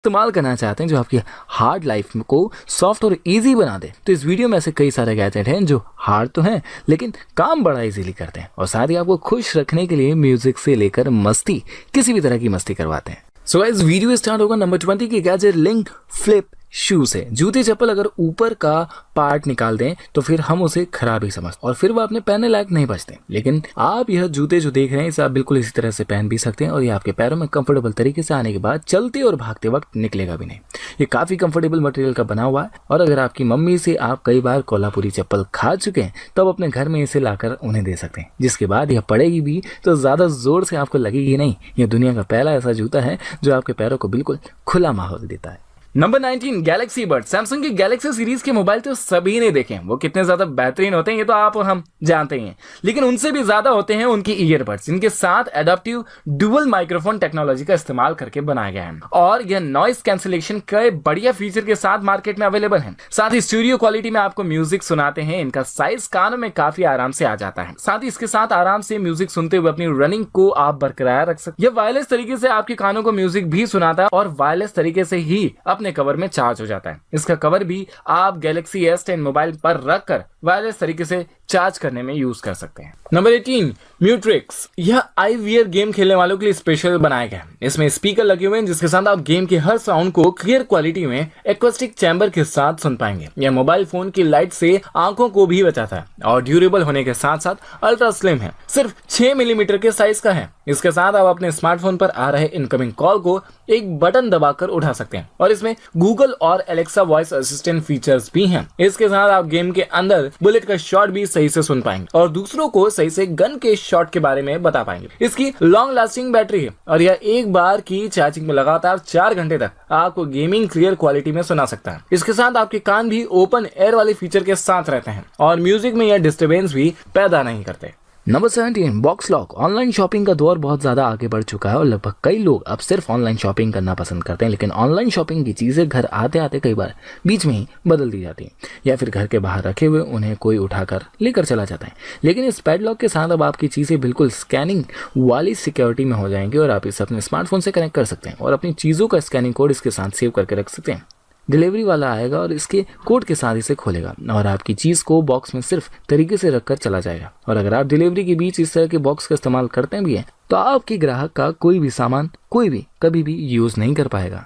इस्तेमाल करना चाहते हैं जो आपकी हार्ड लाइफ को सॉफ्ट और इजी बना दे, तो इस वीडियो में ऐसे कई सारे गैजेट हैं जो हार्ड तो हैं लेकिन काम बड़ा इजीली करते हैं और साथ ही आपको खुश रखने के लिए म्यूजिक से लेकर मस्ती, किसी भी तरह की मस्ती करवाते हैं। सो इस वीडियो स्टार्ट होगा नंबर 20 की गैजेट लिंक फ्लिप शू से। जूते चप्पल अगर ऊपर का पार्ट निकाल दें तो फिर हम उसे खराब ही समझते और फिर वो अपने पहनने लायक नहीं बचते, लेकिन आप यह जूते जो देख रहे हैं इसे आप बिल्कुल इसी तरह से पहन भी सकते हैं और ये आपके पैरों में कंफर्टेबल तरीके से आने के बाद चलते और भागते वक्त निकलेगा भी नहीं। ये काफी कंफर्टेबल मटेरियल का बना हुआ है और अगर आपकी मम्मी से आप कई बार कोल्हापुरी चप्पल खा चुके हैं तब अपने घर में इसे लाकर उन्हें दे सकते हैं, जिसके बाद यह पड़ेगी भी तो ज्यादा जोर से आपको लगेगी नहीं। यह दुनिया का पहला ऐसा जूता है जो आपके पैरों को बिल्कुल खुला माहौल देता है। नंबर 19 गैलेक्सी बड। सैमसंग की गैलेक्सी सीरीज के मोबाइल तो सभी ने देखे हैं, वो कितने ज्यादा बेहतरीन होते हैं ये तो आप और हम जानते ही हैं, लेकिन उनसे भी ज्यादा होते हैं उनकी ईयरबड्स। इनके साथ एडाप्टिव डुअल माइक्रोफोन टेक्नोलॉजी का इस्तेमाल करके बनाया गया है और यह नॉइस कैंसिलेशन के बढ़िया फीचर के साथ मार्केट में अवेलेबल है। साथ ही स्टूडियो क्वालिटी में आपको म्यूजिक सुनाते हैं। इनका साइज कानों में काफी आराम से आ जाता है। साथ ही इसके साथ आराम से म्यूजिक सुनते हुए अपनी रनिंग को आप बरकरार रख सकते। यह वायरलेस तरीके से आपके कानों को म्यूजिक भी सुनाता है और वायरलेस तरीके से ही अपने कवर में चार्ज हो जाता है। इसका कवर भी आप गैलेक्सी S10 मोबाइल पर रखकर वायरलेस तरीके से चार्ज करने में यूज कर सकते हैं। नंबर 18 म्यूट्रिक्स। यह आईवीआर गेम खेलने वालों के लिए स्पेशल बनाया गया है। इसमें स्पीकर लगे हुए हैं जिसके साथ आप गेम के हर साउंड को क्लियर क्वालिटी में एक्वास्टिक चैम्बर के साथ सुन पाएंगे। यह मोबाइल फोन की लाइट से आंखों को भी बचाता है और ड्यूरेबल होने के साथ साथ अल्ट्रा स्लिम है, सिर्फ 6 मिलीमीटर के साइज का है। इसके साथ आप अपने स्मार्टफोन पर आ रहे इनकमिंग कॉल को एक बटन दबाकर उठा सकते हैं और इसमें गूगल और एलेक्सा वॉइस असिस्टेंट फीचर्स भी हैं। इसके साथ आप गेम के अंदर बुलेट का शॉट भी सही से सुन पाएंगे और दूसरों को सही से गन के शॉट के बारे में बता पाएंगे। इसकी लॉन्ग लास्टिंग बैटरी है और यह एक बार की चार्जिंग में लगातार 4 घंटे तक आपको गेमिंग क्लियर क्वालिटी में सुना सकता है। इसके साथ आपके कान भी ओपन एयर वाले फीचर के साथ रहते हैं और म्यूजिक में यह डिस्टर्बेंस भी पैदा नहीं करते। Number 17 box lock. Online shopping का दौर बहुत ज़्यादा आगे बढ़ चुका है और लगभग कई लोग अब सिर्फ ऑनलाइन शॉपिंग करना पसंद करते हैं, लेकिन ऑनलाइन शॉपिंग की चीज़ें घर आते आते कई बार बीच में ही बदल दी जाती हैं या फिर घर के बाहर रखे हुए उन्हें कोई उठाकर लेकर चला जाता है। लेकिन इस पैडलॉक के साथ अब आपकी चीज़ें बिल्कुल स्कैनिंग वाली सिक्योरिटी में हो जाएंगी और आप इसे अपने स्मार्टफोन से कनेक्ट कर सकते हैं और अपनी चीज़ों का स्कैनिंग कोड इसके साथ सेव करके रख सकते हैं। डिलीवरी वाला आएगा और इसके कोड के साथ इसे खोलेगा और आपकी चीज़ को बॉक्स में सिर्फ तरीके से रखकर चला जाएगा। और अगर आप डिलीवरी के बीच इस तरह के बॉक्स का इस्तेमाल करते भी हैं तो आपके ग्राहक का कोई भी सामान कोई भी कभी भी यूज नहीं कर पाएगा।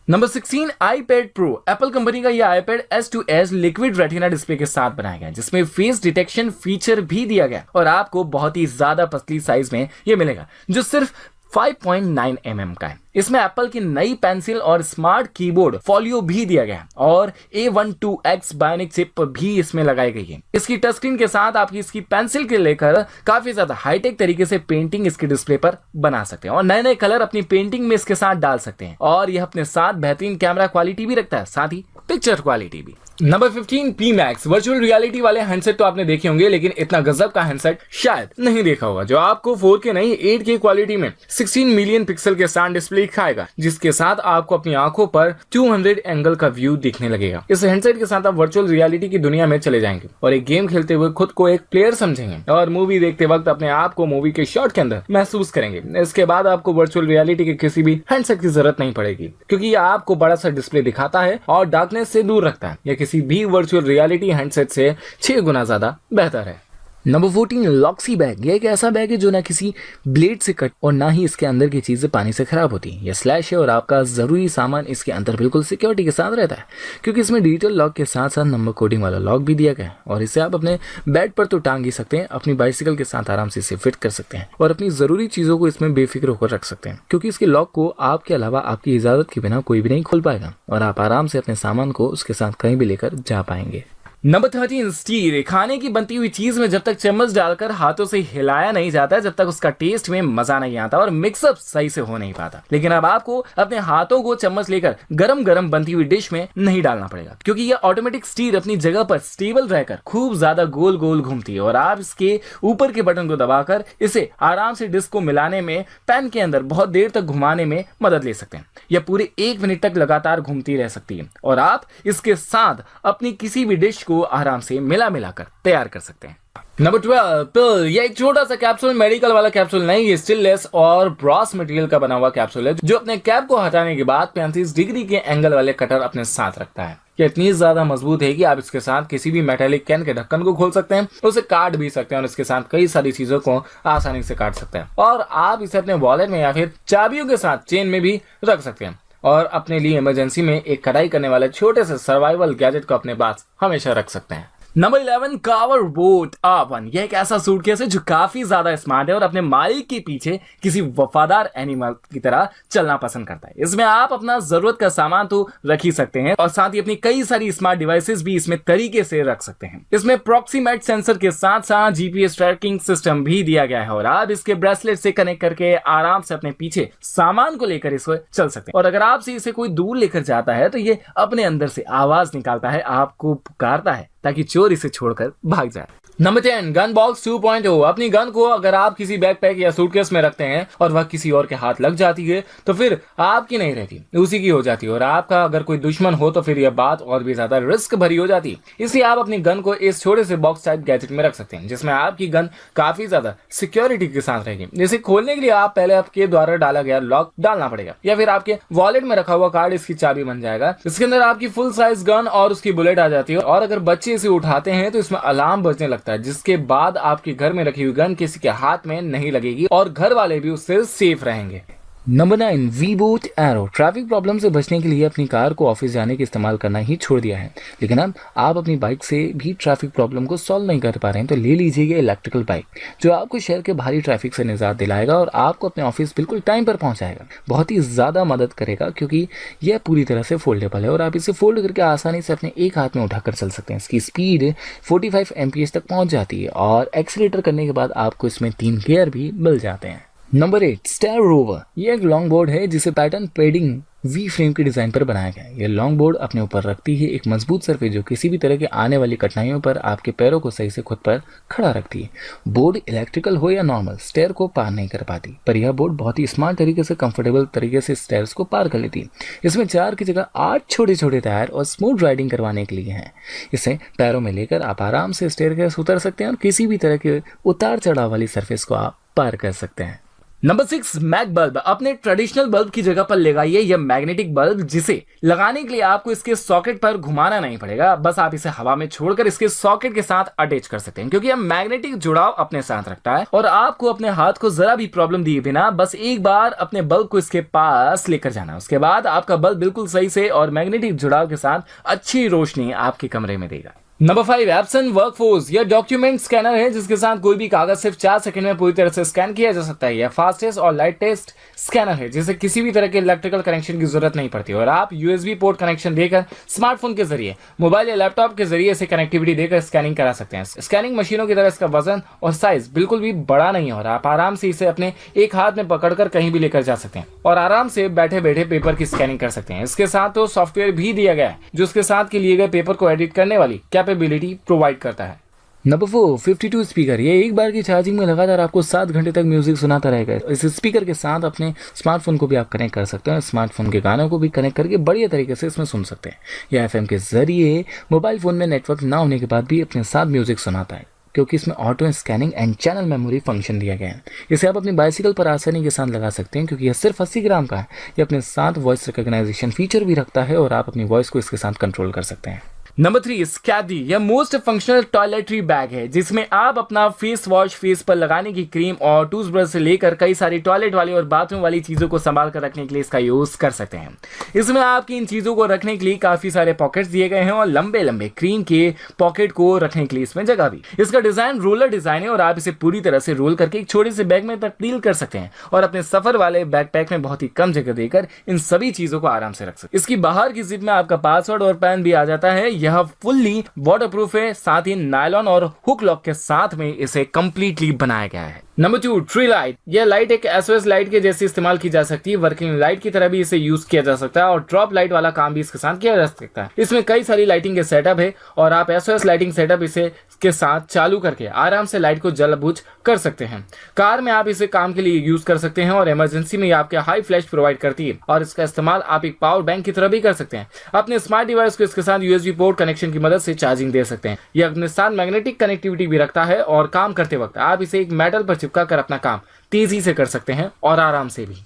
Number 16 iPad pro. Apple company का यह iPad S2S liquid retina display के साथ बनाया गया है जिसमें फेस डिटेक्शन फीचर भी दिया गया और आपको बहुत ही ज्यादा पतली साइज में यह मिलेगा जो सिर्फ 5.9 mm का है। इसमें एप्पल की नई पेंसिल और स्मार्ट कीबोर्ड फोलियो भी दिया गया है और A12X बायोनिक चिप भी इसमें लगाई गई है। इसकी टच स्क्रीन के साथ आपकी इसकी पेंसिल के लेकर काफी ज्यादा हाईटेक तरीके से पेंटिंग इसके डिस्प्ले पर बना सकते हैं और नए नए कलर अपनी पेंटिंग में इसके साथ डाल सकते हैं और यह अपने साथ बेहतरीन कैमरा क्वालिटी भी रखता है, साथ ही पिक्चर क्वालिटी भी। Number 15 P Max। Virtual reality वाले हैंडसेट तो आपने देखे होंगे लेकिन इतना गजब का हैंडसेट शायद नहीं देखा होगा जो आपको 4K नहीं 8K क्वालिटी में 16 मिलियन पिक्सल के साथ डिस्प्ले दिखाएगा जिसके साथ आपको अपनी आंखों पर 200 एंगल का व्यू दिखने लगेगा। इस हैंडसेट के साथ आप वर्चुअल रियलिटी की दुनिया में चले जाएंगे और एक गेम खेलते हुए खुद को एक प्लेयर समझेंगे और मूवी देखते वक्त अपने आप को मूवी के शॉट के अंदर महसूस करेंगे। इसके बाद आपको वर्चुअल रियलिटी के किसी भी हैंडसेट की जरूरत नहीं पड़ेगी क्योंकि यह आपको बड़ा सा डिस्प्ले दिखाता है और डार्कनेस से दूर रखता है। यह किसी भी वर्चुअल रियलिटी हैंडसेट से 6 गुना ज्यादा बेहतर है। नंबर 14 लॉक्सी बैग। यह एक ऐसा बैग है जो ना किसी ब्लेड से कट और ना ही इसके अंदर की चीजें पानी से खराब होती है। यह स्लैश है और आपका जरूरी सामान इसके अंदर बिल्कुल सिक्योरिटी के साथ रहता है क्योंकि इसमें डिजिटल लॉक के साथ साथ नंबर कोडिंग वाला लॉक भी दिया गया है और इसे आप अपने बेड पर तो टांग ही सकते हैं, अपनी बाइसिकल के साथ आराम से इसे फिट कर सकते हैं और अपनी जरूरी चीजों को इसमें बेफिक्र होकर रख सकते हैं क्योंकि इसके लॉक को आपके अलावा आपकी इजाजत के बिना कोई भी नहीं खोल पाएगा और आप आराम से अपने सामान को उसके साथ कहीं भी लेकर जा पाएंगे। Number 13 stir. खाने की बनती हुई चीज में जब तक चम्मच डालकर हाथों से हिलाया नहीं जाता जब तक उसका टेस्ट में मजा नहीं आता और मिक्सअप सही से हो नहीं पाता। लेकिन अब आपको अपने हाथों को चम्मच लेकर गरम गरम बनती हुई डिश में नहीं डालना पड़ेगा क्योंकि यह ऑटोमेटिक स्टीर अपनी जगह पर स्टेबल रहकर खूब ज्यादा गोल गोल घूमती है और आप इसके ऊपर के बटन को दबाकर इसे आराम से डिश को मिलाने में पैन के अंदर बहुत देर तक घुमाने में मदद ले सकते हैं। यह पूरे 1 मिनट तक लगातार घूमती रह सकती है और आप इसके साथ अपनी किसी भी डिश को आराम से मिलाकर तैयार कर सकते हैं। नंबर 12 पिल। ये एक छोटा सा कैप्सूल, मेडिकल वाला कैप्सूल नहीं, ये स्टिललेस और ब्रॉस मटेरियल का बना हुआ कैप्सूल है जो अपने कैप को हटाने के बाद 35 डिग्री के एंगल वाले कटर अपने साथ रखता है। ये इतनी ज्यादा मजबूत है कि आप इसके साथ किसी भी मेटालिक कैन के ढक्कन को खोल सकते हैं, उसे काट भी सकते हैं और इसके साथ कई सारी चीजों को आसानी से काट सकते हैं। और आप इसे अपने वॉलेट में या फिर चाबियों के साथ चेन में भी रख सकते हैं और अपने लिए इमरजेंसी में एक कढ़ाई करने वाले छोटे से सर्वाइवल गैजेट को अपने पास हमेशा रख सकते हैं। Number 11 cover boat A1। यह एक ऐसा सूटकेस है जो काफी ज्यादा स्मार्ट है और अपने मालिक के पीछे किसी वफादार एनिमल की तरह चलना पसंद करता है। इसमें आप अपना जरूरत का सामान तो रख ही सकते हैं और साथ ही अपनी कई सारी स्मार्ट डिवाइसेस भी इसमें तरीके से रख सकते हैं। इसमें प्रॉक्सीमेट सेंसर के साथ साथ GPS ट्रैकिंग सिस्टम भी दिया गया है और आप इसके ब्रेसलेट से कनेक्ट करके आराम से अपने पीछे सामान को लेकर इसको चल सकते हैं। और अगर आपसे इसे कोई दूर लेकर जाता है तो ये अपने अंदर से आवाज निकालता है, आपको पुकारता है ताकि चोर इसे छोड़कर भाग जाए। Number 10 gun box 2.0। अपनी गन को अगर आप किसी बैकपैक या सूटकेस में रखते हैं और वह किसी और के हाथ लग जाती है तो फिर आपकी नहीं रहती, उसी की हो जाती है और आपका अगर कोई दुश्मन हो तो फिर यह बात और भी ज्यादा रिस्क भरी हो जाती है। इसलिए आप अपनी गन को इस छोटे से बॉक्स टाइप गैजेट में रख सकते हैं जिसमें आपकी गन काफी ज्यादा सिक्योरिटी के साथ रहेगी। इसे खोलने के लिए आप पहले आपके द्वारा डाला गया लॉक डालना पड़ेगा या फिर आपके वॉलेट में रखा हुआ कार्ड इसकी चाबी बन जाएगा। इसके अंदर आपकी फुल साइज गन और उसकी बुलेट आ जाती है और अगर बच्चे इसे उठाते हैं तो इसमें अलार्म बजने लगता है जिसके बाद आपके घर में रखी हुई गन किसी के हाथ में नहीं लगेगी और घर वाले भी उससे सेफ रहेंगे। Number 9 we-boat arrow. Traffic problem से बचने के लिए अपनी कार को ऑफिस जाने के इस्तेमाल करना ही छोड़ दिया है, लेकिन अब आप अपनी बाइक से भी ट्रैफिक प्रॉब्लम को सॉल्व नहीं कर पा रहे हैं तो ले लीजिए इलेक्ट्रिकल बाइक जो आपको शहर के भारी ट्रैफिक से निजात दिलाएगा और आपको अपने ऑफिस बिल्कुल टाइम पर पहुंचाएगा। बहुत ही ज़्यादा मदद करेगा क्योंकि यह पूरी तरह से फोल्डेबल है और आप इसे फोल्ड करके आसानी से अपने एक हाथ में उठाकर चल सकते हैं। इसकी स्पीड 45 MPH तक पहुँच जाती है और एक्सीलेटर करने के बाद आपको इसमें 3 गियर भी मिल जाते हैं। Number 8 star rover. ये एक लॉन्ग बोर्ड है जिसे पैटर्न पेडिंग वी फ्रेम के डिजाइन पर बनाया गया है। यह लॉन्ग बोर्ड अपने ऊपर रखती है एक मजबूत सरफेस जो किसी भी तरह के आने वाली कठिनाइयों पर आपके पैरों को सही से खुद पर खड़ा रखती है। बोर्ड इलेक्ट्रिकल हो या नॉर्मल स्टेयर को पार नहीं कर पाती, पर यह बोर्ड बहुत ही स्मार्ट तरीके से कंफर्टेबल तरीके से स्टेयर्स को पार कर लेती है। इसमें 4 की जगह 8 छोटे छोटे टायर और स्मूथ राइडिंग करवाने के लिए हैं। इसे पैरों में लेकर आप आराम से स्टेयर उतर सकते हैं और किसी भी तरह के उतार चढ़ाव वाली सरफेस को आप पार कर सकते हैं। नंबर 6 मैग बल्ब। अपने ट्रेडिशनल बल्ब की जगह पर लगाइए यह मैग्नेटिक बल्ब जिसे लगाने के लिए आपको इसके सॉकेट पर घुमाना नहीं पड़ेगा, बस आप इसे हवा में छोड़कर इसके सॉकेट के साथ अटैच कर सकते हैं क्योंकि यह मैग्नेटिक जुड़ाव अपने साथ रखता है और आपको अपने हाथ को जरा भी प्रॉब्लम दिए बिना बस एक बार अपने बल्ब को इसके पास लेकर जाना, उसके बाद आपका बल्ब बिल्कुल सही से और मैग्नेटिक जुड़ाव के साथ अच्छी रोशनी आपके कमरे में देगा। Number 5 Epson workforce. यह डॉक्यूमेंट स्कैनर है जिसके साथ कोई भी कागज सिर्फ 4 सेकंड में पूरी तरह से स्कैन किया जा सकता है। यह फास्टेस्ट और लाइटेस्ट स्कैनर है जिसे किसी भी तरह के इलेक्ट्रिकल कनेक्शन की जरूरत नहीं पड़ती और आप USB पोर्ट कनेक्शन देकर स्मार्टफोन के जरिए, मोबाइल या लैपटॉप के जरिए इसे कनेक्टिविटी देकर स्कैनिंग करा सकते हैं। स्कैनिंग मशीनों की तरह इसका वजन और साइज बिल्कुल भी बड़ा नहीं है और आप आराम से इसे अपने एक हाथ में पकड़कर कहीं भी लेकर जा सकते हैं और आराम से बैठे बैठे पेपर की स्कैनिंग कर सकते हैं। इसके साथ तो सॉफ्टवेयर भी दिया गया है जो उसके साथ के लिए गए पेपर को एडिट करने वाली कैपेबिलिटी प्रोवाइड करता है। Number 4 52 speaker. ये एक बार की चार्जिंग में लगातार आपको 7 घंटे तक म्यूजिक सुनाता रहेगा। इस स्पीकर के साथ अपने स्मार्टफोन को भी आप कनेक्ट कर सकते हैं, स्मार्टफोन के गानों को भी कनेक्ट करके बढ़िया तरीके से इसमें सुन सकते हैं। यह FM के जरिए मोबाइल फोन में नेटवर्क ना होने के बाद भी अपने साथ म्यूजिक सुनाता है क्योंकि इसमें auto scanning and channel memory function दिया गया है। इसे आप अपनी बाइसिकल पर आसानी के साथ लगा सकते हैं क्योंकि यह सिर्फ 80 ग्राम का है। यह अपने साथ वॉइस रिकॉग्नाइजेशन फीचर भी रखता है और आप अपनी वॉइस को इसके साथ कंट्रोल कर सकते हैं। नंबर 3 स्कैदी। यह मोस्ट फंक्शनल टॉयलेटरी बैग है जिसमें आप अपना फेस वॉश, फेस पर लगाने की क्रीम और टूथब्रश से लेकर कई सारी टॉयलेट वाली और बाथरूम वाली चीजों को संभाल कर रखने के लिए इसका यूज कर सकते हैं। इसमें आपकी इन चीजों को रखने के लिए काफी सारे पॉकेट्स दिए गए हैं और लंबे लंबे क्रीम के पॉकेट को रखने के लिए इसमें जगह भी। इसका डिजाइन रोलर डिजाइन है और आप इसे पूरी तरह से रोल करके एक छोटे से बैग में तब्दील कर सकते हैं और अपने सफर वाले बैकपैक में बहुत ही कम जगह देकर इन सभी चीजों को आराम से रख सकते हैं। इसकी बाहर की जिप में आपका पासवर्ड और पैन भी आ जाता है। यह फुल्ली वाटरप्रूफ है, साथ ही नायलॉन और हुक लॉक के साथ में इसे कंप्लीटली बनाया गया है। Number 2 tree light. यह लाइट एक SOS लाइट के जैसे इस्तेमाल की जा सकती है। वर्किंग लाइट की तरह भी इसे यूज किया जा सकता है और ड्रॉप लाइट वाला काम भी इसके साथ किया जा सकता है। इसमें कई सारी लाइटिंग के सेटअप है और आप SOS लाइटिंग सेटअप इसे के साथ चालू करके आराम से लाइट को जल बुझ कर सकते हैं। कार में आप इसे काम के लिए यूज कर सकते हैं और इमरजेंसी में ये आपके हाई फ्लैश प्रोवाइड करती है और इसका इस्तेमाल आप एक पावर बैंक की तरह भी कर सकते हैं। अपने स्मार्ट डिवाइस को इसके साथ यूएसबी पोर्ट कनेक्शन की मदद से चार्जिंग दे सकते हैं। यह अपने साथ मैग्नेटिक कनेक्टिविटी भी रखता है और काम करते वक्त आप इसे एक मेटल पर चिपका कर अपना काम तेजी से कर सकते हैं और आराम से भी।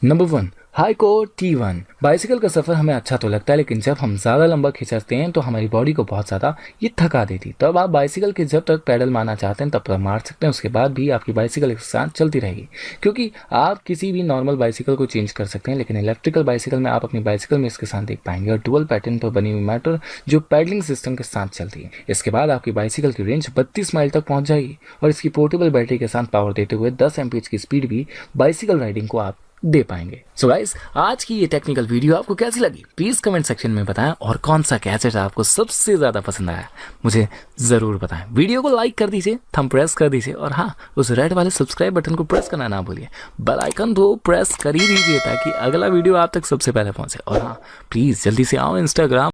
Number 1, haiku T1। बाइसिकल का सफ़र हमें अच्छा तो लगता है, लेकिन जब हम ज़्यादा लंबा खिंचाते हैं तो हमारी बॉडी को बहुत ज़्यादा ये थका देती। तब आप बाइसिकल के जब तक पैडल मारना चाहते हैं तब तक मार सकते हैं, उसके बाद भी आपकी बाइसिकल एक साथ चलती रहेगी। क्योंकि आप किसी भी नॉर्मल बाइसिकल को चेंज कर सकते हैं, लेकिन इलेक्ट्रिकल बाइसिकल में आप अपनी बाइसिकल में इसके साथ देख पाएंगे और डुअल पैटर्न पर बनी हुई मोटर जो पैडलिंग सिस्टम के साथ चलती है। इसके बाद आपकी बाइसिकल की रेंज 32 माइल तक पहुँच जाएगी और इसकी पोर्टेबल बैटरी के साथ पावर देते हुए 10 एमपीएच की स्पीड भी बाइसिकल राइडिंग को आप दे पाएंगे। सो गाइस, आज की ये टेक्निकल वीडियो आपको कैसी लगी प्लीज़ कमेंट सेक्शन में बताएं और कौन सा गैजेट आपको सबसे ज़्यादा पसंद आया मुझे ज़रूर बताएं। वीडियो को लाइक कर दीजिए, थंब प्रेस कर दीजिए और हाँ, उस रेड वाले सब्सक्राइब बटन को प्रेस करना ना भूलिए। बेल आइकन तो प्रेस कर ही दीजिए ताकि अगला वीडियो आप तक सबसे पहले पहुँचे। और हाँ, प्लीज़ जल्दी से आओ इंस्टाग्राम